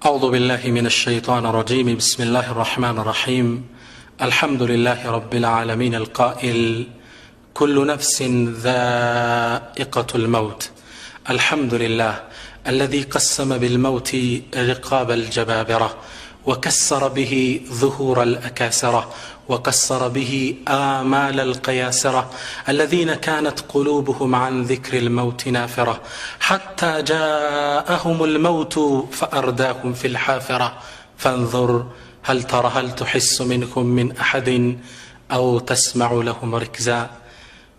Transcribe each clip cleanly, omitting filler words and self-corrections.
أعوذ بالله من الشيطان الرجيم. بسم الله الرحمن الرحيم. الحمد لله رب العالمين القائل كل نفس ذائقة الموت. الحمد لله الذي قسم بالموت رقاب الجبابرة وكسر به ظهور الأكاسرة وقصر به آمال القياسرة الذين كانت قلوبهم عن ذكر الموت نافرة حتى جاءهم الموت فأرداهم في الحافرة فانظر هل تحس منهم من أحد أو تسمع لهم ركزا.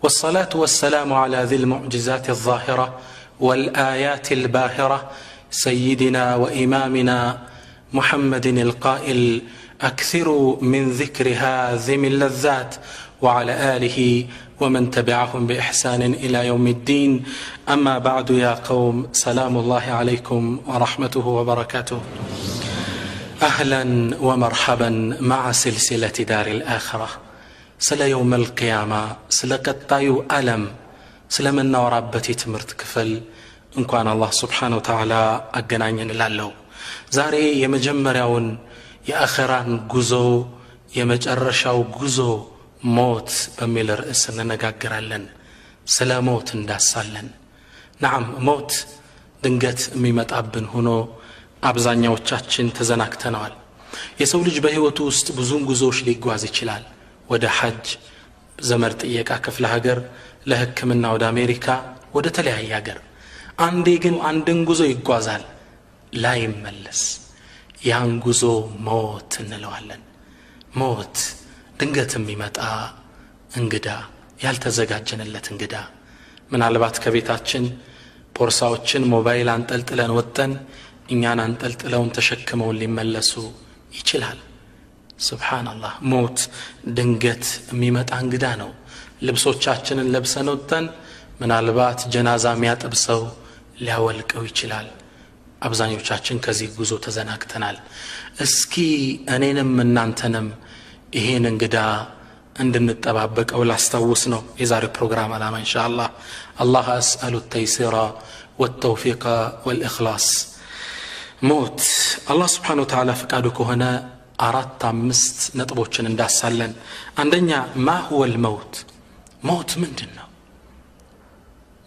والصلاة والسلام على ذي المعجزات الظاهرة والآيات الباهرة سيدنا وإمامنا محمد القائل أكثروا من ذكر هذه اللذات وعلى آله ومن تبعهم بإحسان إلى يوم الدين. أما بعد يا قوم سلام الله عليكم ورحمته وبركاته. أهلا ومرحبا مع سلسلة دار الآخرة. سلا يوم القيامة سلا قطايو ألم سلا من نورابتي تمرت كفل إن كان الله سبحانه وتعالى أجنانين لالو زاري يمجمرون የአኺራን ጉዞ የመጨረሻው ጉዞ ሞት በሚል ርዕስ እንነጋገራለን። ስለ ሞት እንዳሳለን። نعم ሞት ድንገት የሚመጣብን ሆኖ አብዛኛዎቻችን ተዘናክተናል። የሰው ልጅ በህይወቱ ውስጥ ብዙ ጉዞዎች ሊጓዝ ይችላል። ወደ ሐጅ፣ ዘመድ ጥየቃ ክፍለ ሀገር፣ ለህክምና ወደ አሜሪካ፣ ወደ ተለያየ ሀገር። አንዴ ግን አንድን ጉዞ ይጓዛል ላይመለስ። ያን ጉዞ ሞት እንለዋለን። ሞት ድንገት የሚመጣ እንግዳ፣ ያልተዘጋጀንለት እንግዳ። ምናልባት ከቤታችን ቦርሳዎችን ሞባይል አንጠልጥለን ወጥተን እኛን አንጠልጥለውን ተሸክመውን ሊመለሱ ይችላል። ሱብሃንአላህ። ሞት ድንገት የሚመጣ እንግዳ ነው። ልብሶቻችንን ለብሰን ወጥተን ምናልባት ጀናዛ የሚያጠብሰው ሊያወልቀው ይችላል። አብዛኞቻችን ከዚህ ጉዞ ተዘናግተናል። እስኪ እኔንም እናንተንም ይሄን እንግዳ እንድንጠባበቀው ላስታውስ ነው የዛሬው ፕሮግራም ዓላማ ኢንሻአላህ። አላህ አስአሉ التيسير والتوفيق والإخلاص። ሞት አላህ Subhanahu Wa Ta'ala ፈቃዱ ከሆነ 4-5 ነጥቦችን እንዳሳለን። አንደኛ ما هو الموت؟ ሞት ምንድነው?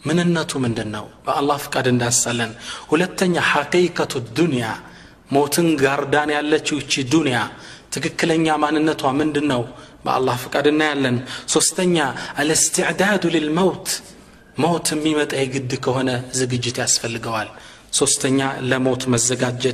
ምንነቱ ምንድነው? በአላህ ፍቃድ እንዳሳለን። ሁለተኛ ሐቂቀቱ ዱንያ፣ ሞትን ጋርዳን ያለችው እቺ ዱንያ ትክክለኛ ማንነቷ ምንድነው? በአላህ ፍቃድ እናያለን። ሶስተኛ الاستعداد للموت፣ ሞት የሚመጣ የግድ ከሆነ ዝግጅት ያስፈልገዋል። ሶስተኛ ለሞት መዘጋጀት